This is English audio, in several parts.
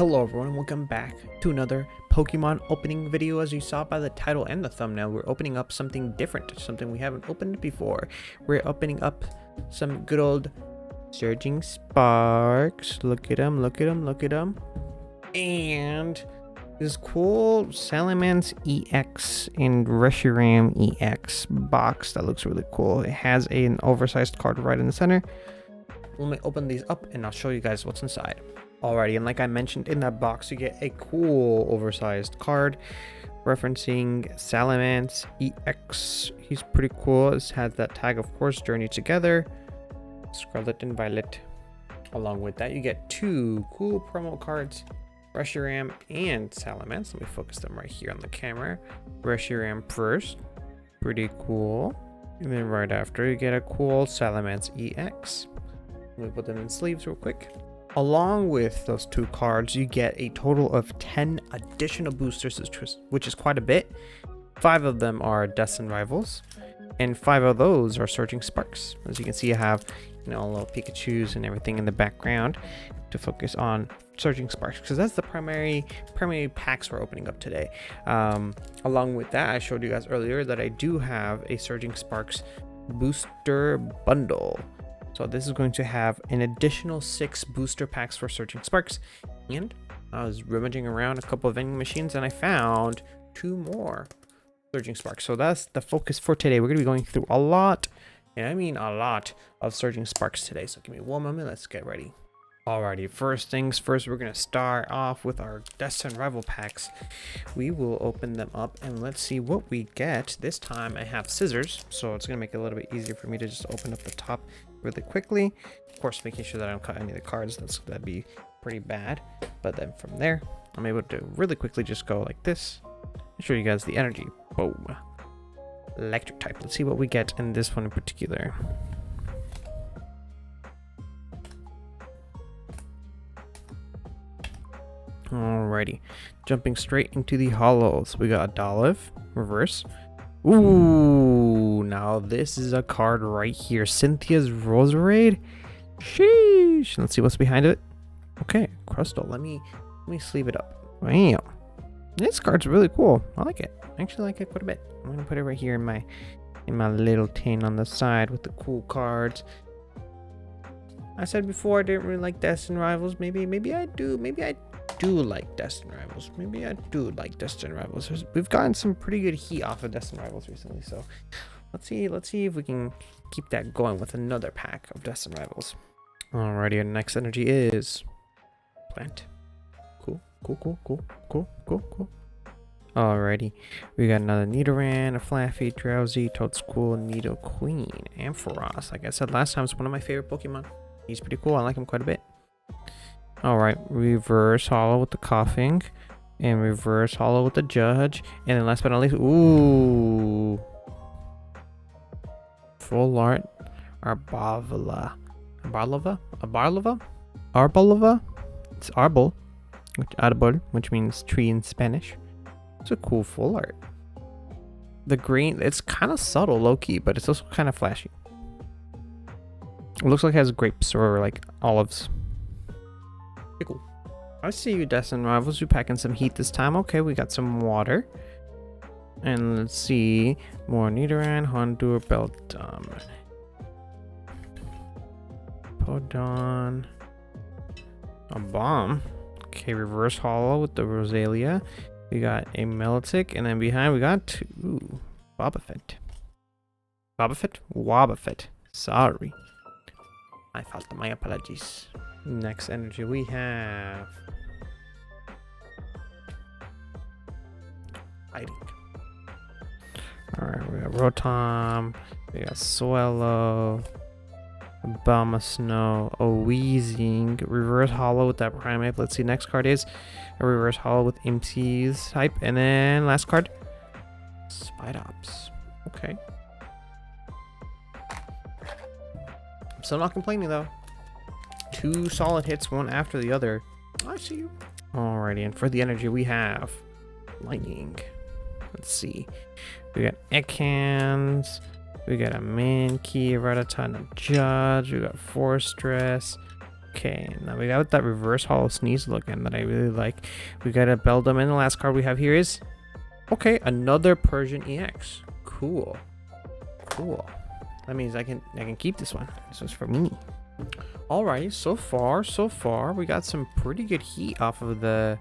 Hello everyone and welcome back to another Pokemon opening video. As you saw by the title and the thumbnail, we're opening up something different, something we haven't opened before. We're opening up some good old Surging Sparks. Look at them, look at them, look at them. And this cool Salamence EX and Reshiram EX box that looks really cool. It has an oversized card right in the center. Let me open these up and I'll show you guys what's inside. Alrighty, and like I mentioned, in that box you get a cool oversized card referencing Salamence EX. He's pretty cool. This has that tag, of course, Journey Together, Scarlet and Violet. Along with that, you get two cool promo cards, Reshiram and Salamence. Let me focus them right here on the camera. Reshiram first, pretty cool. And then right after, you get a cool Salamence EX. Let me put them in sleeves real quick. Along with those two cards, you get a total of 10 additional boosters, which is quite a bit. 5 of them are Destined Rivals, and 5 of those are Surging Sparks. As you can see, I have, little Pikachus and everything in the background to focus on Surging Sparks, because that's the primary packs we're opening up today. Along with that, I showed you guys earlier that I do have a Surging Sparks booster bundle. So this is going to have an additional 6 booster packs for Surging Sparks. And I was rummaging around a couple of vending machines and I found 2 more Surging Sparks. So that's the focus for today. We're going to be going through a lot, and I mean a lot, of Surging Sparks today. So give me one moment. Let's get ready. Alrighty, first things first, we're going to start off with our Destined Rival packs. We will open them up and let's see what we get. This time I have scissors, so it's going to make it a little bit easier for me to just open up the top really quickly. Of course, making sure that I don't cut any of the cards. That'd be pretty bad. But then from there, I'm able to really quickly just go like this and show you guys the energy. Boom. Electric type. Let's see what we get in this one in particular. Alrighty, jumping straight into the hollows. We got a Dolliv reverse. Ooh, now this is a card right here. Cynthia's Roserade. Sheesh. Let's see what's behind it. Okay, Crustle. Let me sleeve it up. Bam. This card's really cool. I like it. I actually like it quite a bit. I'm gonna put it right here in my little tin on the side with the cool cards. I said before I didn't really like Destined Rivals. Maybe I do. Maybe I do like Destined Rivals. Maybe I do like Destined Rivals. We've gotten some pretty good heat off of Destined Rivals recently, so let's see if we can keep that going with another pack of Destined Rivals. Alrighty, our next energy is Plant. Cool. Alrighty, we got another Nidoran, a Flaffy, Drowsy, Toadstool, Nidoqueen, Ampharos. Like I said last time, it's one of my favorite Pokemon. He's pretty cool. I like him quite a bit. Alright, reverse hollow with the Coughing, and reverse hollow with the Judge, and then last but not least, ooh, full art Arboliva. It's Arbol, which means tree in Spanish. It's a cool full art. The green, it's kind of subtle, low-key, but it's also kind of flashy. It looks like it has grapes or like olives. Cool. I see you, Destined Rivals. You're packing some heat this time. Okay, we got some water. And let's see. More Nidoran, Hondur, Beldum, Podon, a Bomb. Okay, reverse hollow with the Rosalia. We got a Meltic, and then behind we got Wobbuffet. Wobbuffet. Sorry. I fault. My apologies. Next energy we have Fighting. Alright, we got Rotom, we got Swellow, Abomasnow, a Weezing, reverse hollow with that Primeape. Let's see, next card is a reverse hollow with MT's type, and then last card, Spidops. Okay. I'm still not complaining though. 2 solid hits, one after the other. I see you. Alrighty, and for the energy we have Lightning. Let's see. We got Ekans. We got a Mankey, Rattata, and a Judge. We got Fortress. Okay, now we got that reverse hollow sneeze looking that I really like. We got a Beldum, and the last card we have here is, okay, another Persian EX. Cool. Cool. That means I can keep this one. This was for me. Alrighty, so far we got some pretty good heat off of the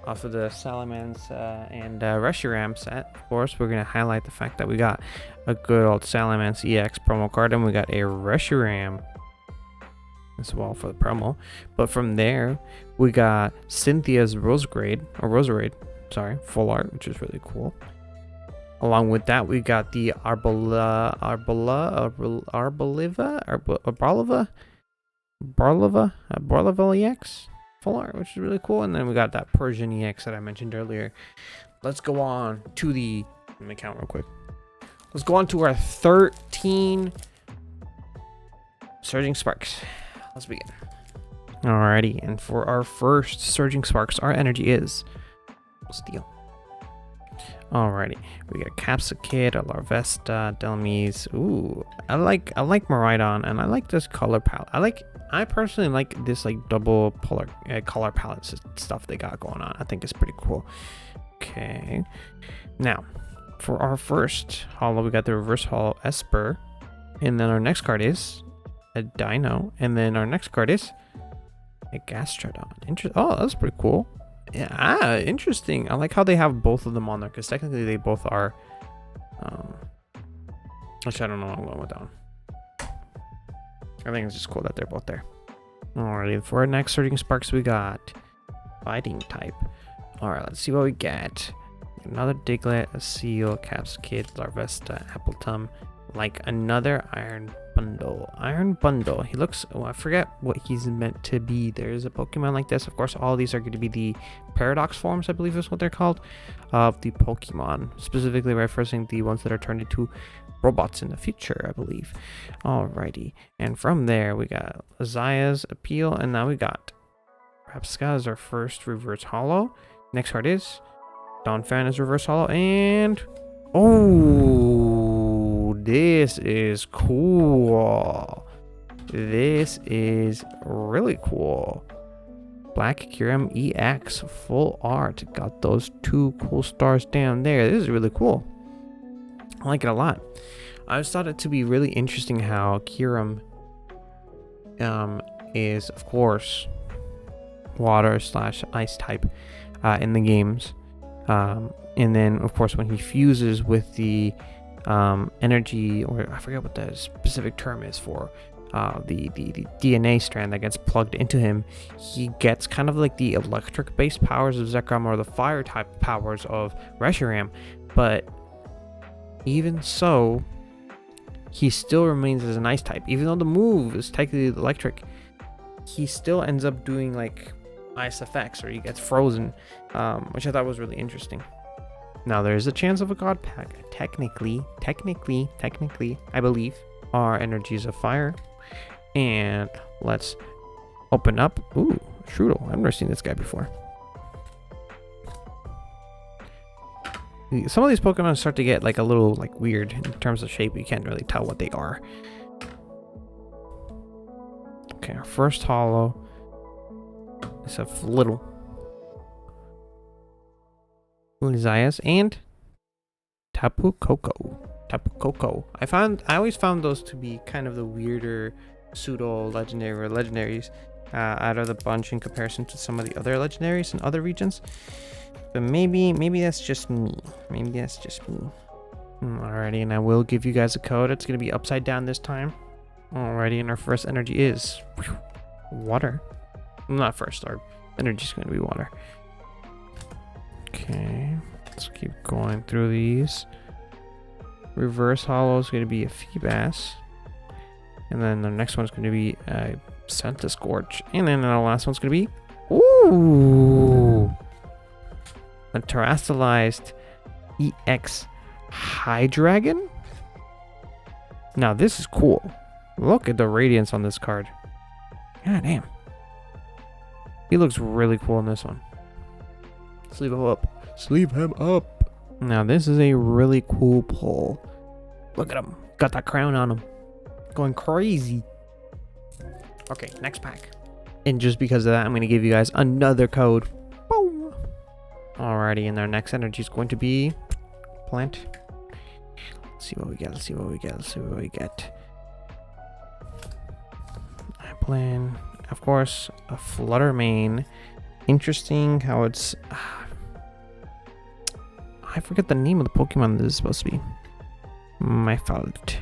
Salamence and Reshiram set. Of course, we're gonna highlight the fact that we got a good old Salamence EX promo card, and we got a Reshiram as well for the promo. But from there, we got Cynthia's Roserade, sorry, full art, which is really cool. Along with that, we got the Barlova EX full art, which is really cool. And then we got that Persian EX that I mentioned earlier. Let's go on to the, let me count real quick. Let's go on to our 13 Surging Sparks. Let's begin. Alrighty, and for our first Surging Sparks, our energy is Steel. Alrighty, we got Capsicid, a Larvesta, Delmise. Ooh, I like Miraidon, and I like this color palette. I personally like this like double color palette stuff they got going on. I think it's pretty cool. Okay, now for our first holo, we got the reverse holo Esper, and then our next card is a Dino, and then our next card is a Gastrodon. Oh, that's pretty cool. Yeah, interesting. I like how they have both of them on there, because technically they both are actually, I don't know what I'm going with that one. I think it's just cool that they're both there. Alrighty, for our next Surging Sparks, we got Fighting type. Alright, let's see what we get. Another Diglett, a Seal, Capsicid, Larvesta, Appletum, like another Iron Bundle. He looks, well, I forget what he's meant to be. There's a Pokemon like this. Of course, all of these are going to be the Paradox forms, I believe is what they're called, of the Pokemon, specifically referencing the ones that are turned into robots in the future, I believe. Alrighty, and from there we got Zaya's Appeal, and now we got Rapska as our first reverse holo. Next card is Donphan as reverse holo, and oh, this is cool. This is really cool. Black Kyurem EX full art. Got those two cool stars down there. This is really cool. I like it a lot. I always thought it to be really interesting how Kyurem is, of course, water / ice type in the games. And then, of course, when he fuses with the energy, or I forget what the specific term is for the DNA strand that gets plugged into him, he gets kind of like the electric based powers of Zekrom or the fire type powers of Reshiram. But even so, he still remains as an ice type. Even though the move is technically electric, he still ends up doing like ice effects, or he gets frozen, which I thought was really interesting. Now there is a chance of a god pack. Technically, I believe our energies of fire. And let's open up. Ooh, Strudel. I've never seen this guy before. Some of these Pokemon start to get like a little like weird in terms of shape. You can't really tell what they are. Okay, our first holo is a little Lizayas and Tapu Koko. I always found those to be kind of the weirder pseudo legendary or legendaries out of the bunch in comparison to some of the other legendaries in other regions. But maybe that's just me. Alrighty, and I will give you guys a code. It's gonna be upside down this time. Alrighty, and our first energy is water. Not first, our energy is gonna be water. Okay, let's keep going through these. Reverse holo is going to be a Feebas, and then the next one's going to be a Centiskorch, and then the last one's going to be a Terastallized EX Hydreigon. Now this is cool. Look at the radiance on this card. God damn, he looks really cool in this one. Sleeve him up. Now this is a really cool pull. Look at him. Got that crown on him. Going crazy. Okay, next pack. And just because of that, I'm going to give you guys another code. Boom. Alrighty, and our next energy is going to be plant. Let's see what we get. Let's see what we get. Let's see what we get. I plan, of course, a flutter mane. Interesting how it's. I forget the name of the Pokemon this is supposed to be. My fault.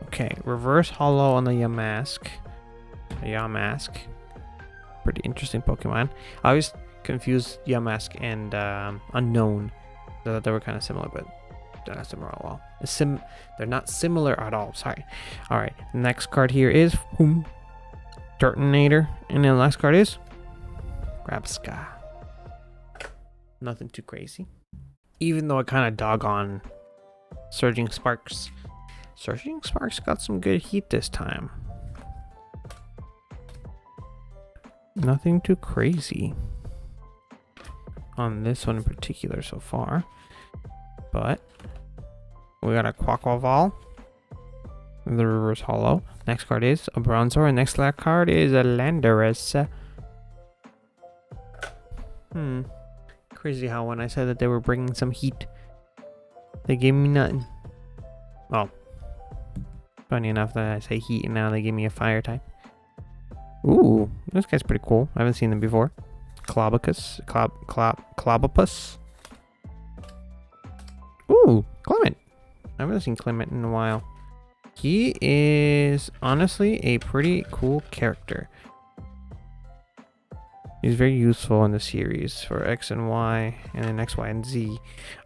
Okay, reverse hollow on the Yamask. Yamask. Pretty interesting Pokemon. I always confused Yamask and Unknown. They were kind of similar, but they're not similar at all. They're not similar at all. Sorry. All right. Next card here is Turtonator, and then the last card is Grabska. Nothing too crazy. Even though I kind of dog on Surging Sparks. Surging Sparks got some good heat this time. Nothing too crazy on this one in particular so far. But we got a Quaquaval, the reverse hollow. Next card is a Bronzor, and next card is a Landorus. Crazy how when I said that they were bringing some heat, they gave me nothing. Well, funny enough that I say heat and now they give me a fire type. Ooh, this guy's pretty cool. I haven't seen them before. Clobopus. Ooh, Clement. I haven't seen Clement in a while. He is honestly a pretty cool character. He's very useful in the series for X and Y, and then X, Y, and Z.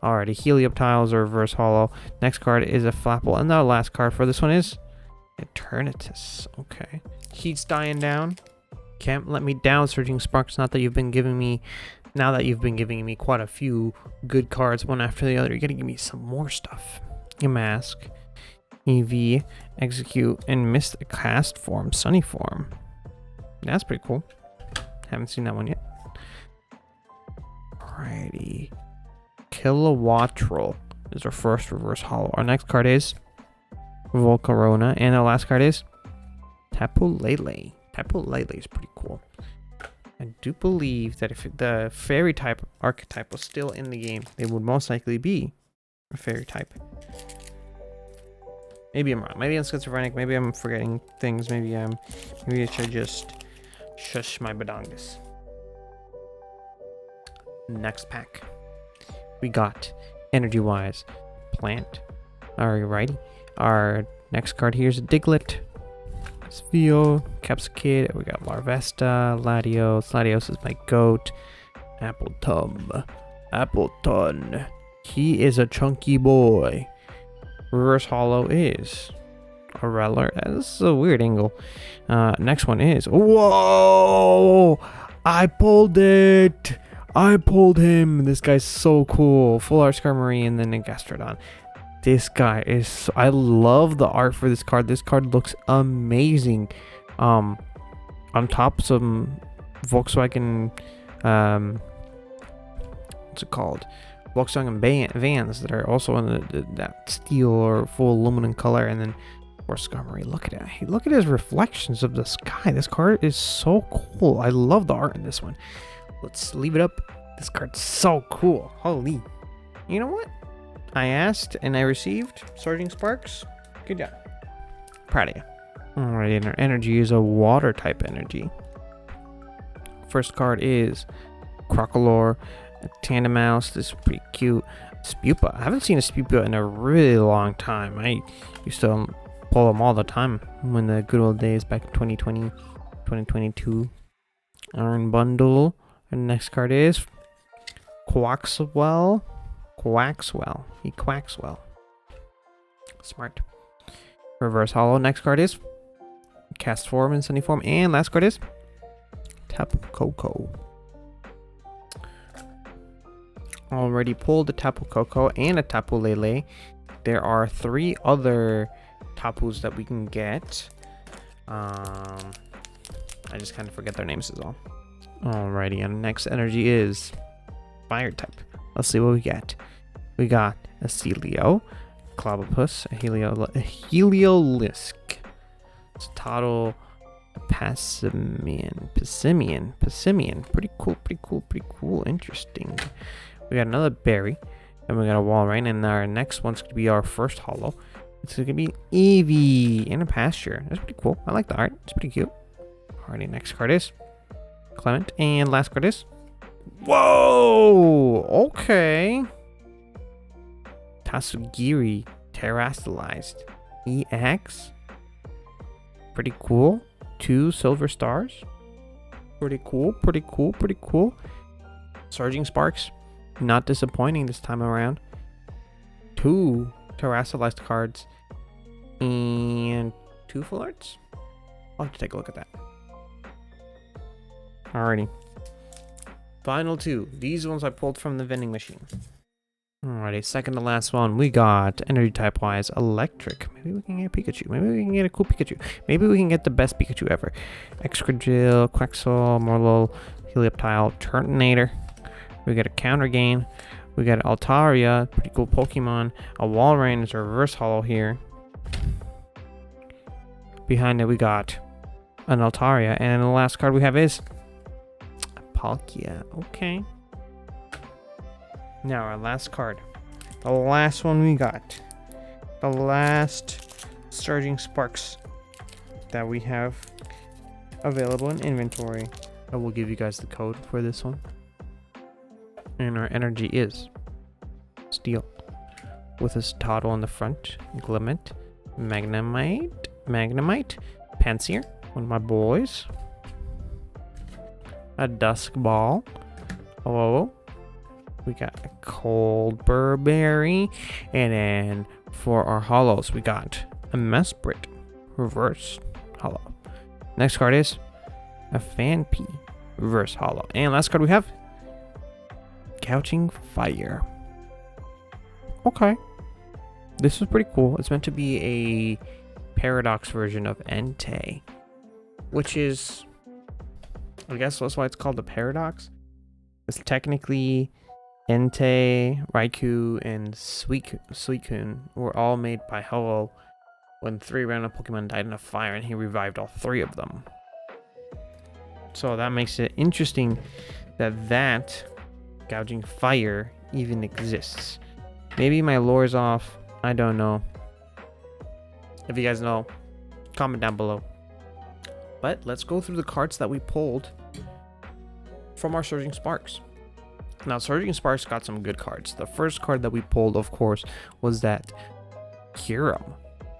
Alrighty, Helioptiles or reverse hollow. Next card is a Flapple, and the last card for this one is Eternatus. Okay. Heat's dying down. Can't let me down, Surging Sparks. Not that you've been giving me, now that you've been giving me quite a few good cards one after the other, you're gonna give me some more stuff. Yamask, EV, Execute, and Cast Form, Sunny Form. That's pretty cool. Haven't seen that one yet. Alrighty. Kilowattrel is our first reverse hollow. Our next card is Volcarona, and the last card is Tapu Lele. Tapu Lele is pretty cool. I do believe that if the fairy type archetype was still in the game, they would most likely be a fairy type. Maybe I'm wrong. Maybe I'm schizophrenic. Maybe I'm forgetting things. Maybe I should just shush my badongas. Next pack. We got energy wise plant. Alrighty. Our next card here is a Diglett. Svio, Capsicid, we got Larvesta, Latios. Latios is my goat. Appleton. He is a chunky boy. Reverse hollow is a Reller. This is a weird angle. Next one is, whoa! I pulled it! I pulled him! This guy's so cool. Full Art Skarmory and then a Gastrodon. This guy is, I love the art for this card. This card looks amazing. On top some Volkswagen, what's it called? Volkswagen vans that are also in that steel or full aluminum color, and then for Skarmory, look at it. Look at his reflections of the sky. This card is so cool. I love the art in this one. Let's leave it up. This card's so cool. Holy. You know what? I asked and I received. Surging Sparks. Good job. Proud of you. Alright, and our energy is a water type energy. First card is Crocolore, Tandemouse. This is pretty cute. Spupa. I haven't seen a Spupa in a really long time. I used to pull them all the time when the good old days back in 2020, 2022. Iron Bundle. And the next card is Quaxwell. He quacks well. Smart. Reverse hollow. Next card is Cast Form and Sunny Form. And last card is Tapu Koko. Already pulled a Tapu Koko and a Tapu Lele. There are 3 other Tapus that we can get. I just kind of forget their names is all. Alrighty, and next energy is fire type. Let's see what we get. We got a Celio, Clobopus, a Heliolisk, Tottle, Passimian. Pretty cool. Interesting. We got another berry. And we got a wall right. And our next one's going to be our first holo. It's going to be Eevee in a pasture. That's pretty cool. I like the art. It's pretty cute. Alrighty, next card is Clement. And last card is... Whoa! Okay. Tatsugiri Terrestrialized EX. Pretty cool. 2 silver stars. Pretty cool. Surging Sparks. Not disappointing this time around. 2 Terrestrialized cards. And 2 full arts. I'll have to take a look at that. Alrighty. Final 2. These ones I pulled from the vending machine. Alrighty, second to last one. We got energy type wise electric. Maybe we can get Pikachu. Maybe we can get a cool Pikachu. Maybe we can get the best Pikachu ever. Excadrill, Quaxel, Morlul, Helioptile, Turtonator. We got a Counter Gain. We got Altaria, pretty cool Pokemon. A Walrein is a reverse holo here. Behind it we got an Altaria, and the last card we have is Palkia. Okay. Now our last card. The last one we got. The last Surging Sparks that we have available in inventory. I will give you guys the code for this one. And our energy is Steel. With a Toddle on the front. Glimmet. Magnemite. Pansear. One of my boys. A Dusk Ball. Hello. We got a Cold Burberry. And then for our holos, we got a Mesprit reverse holo. Next card is a Fanpy reverse holo. And last card we have Couching Fire. Okay. This is pretty cool. It's meant to be a Paradox version of Entei, which is, I guess that's why it's called the Paradox. It's technically Entei, Raikou, and Suicune were all made by Ho-Oh when 3 random Pokemon died in a fire, and he revived all 3 of them. So that makes it interesting that Gouging Fire even exists. Maybe my lore's off. I don't know. If you guys know, comment down below. But let's go through the cards that we pulled from our Surging Sparks. Now, Surging Sparks got some good cards. The first card that we pulled, of course, was that Kyurem.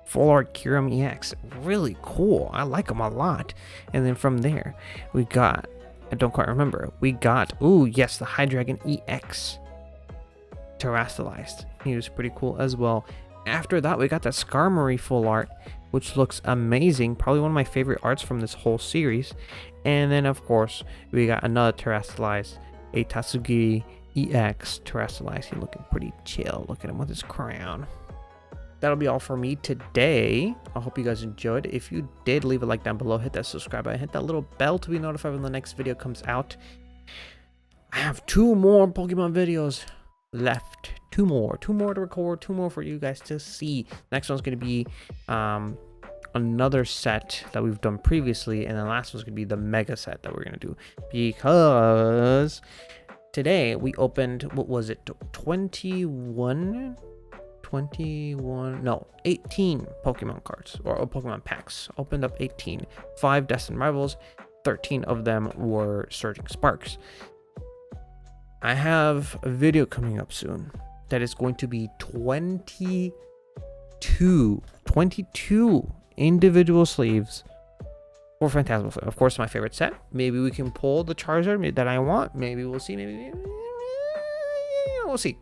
Full Art Kyurem EX. Really cool. I like him a lot. And then from there, we got, I don't quite remember, we got, ooh, yes, the Hydreigon EX. Terrestrialized. He was pretty cool as well. After that, we got the Skarmory full art, which looks amazing. Probably one of my favorite arts from this whole series. And then, of course, we got another Terrestrialized, a Tatsugiri EX Terrestrialized. He's looking pretty chill. Look at him with his crown. That'll be all for me today. I hope you guys enjoyed. If you did, leave a like down below. Hit that subscribe button. Hit that little bell to be notified when the next video comes out. I have 2 more Pokemon videos left. 2 more to record, 2 more for you guys to see. Next one's going to be another set that we've done previously, and the last one's going to be the mega set that we're going to do, because today we opened, what was it, 18 Pokemon cards, or Pokemon packs. Opened up 18, 5 Destined Rivals, 13 of them were Surging Sparks. I have a video coming up soon that is going to be 22 individual sleeves for Phantasmal Flame. Of course, my favorite set. Maybe we can pull the Charizard that I want. Maybe we'll see. Maybe we'll see.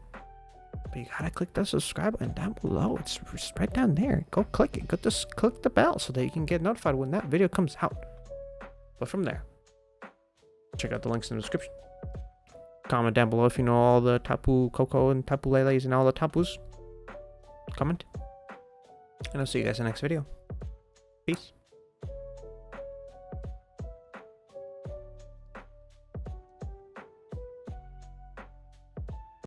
But you gotta click the subscribe button down below. It's right down there. Go click it. Click the bell so that you can get notified when that video comes out. But from there, check out the links in the description. Comment down below if you know all the Tapu Koko and Tapu Leles and all the Tapus. Comment. And I'll see you guys in the next video. Peace.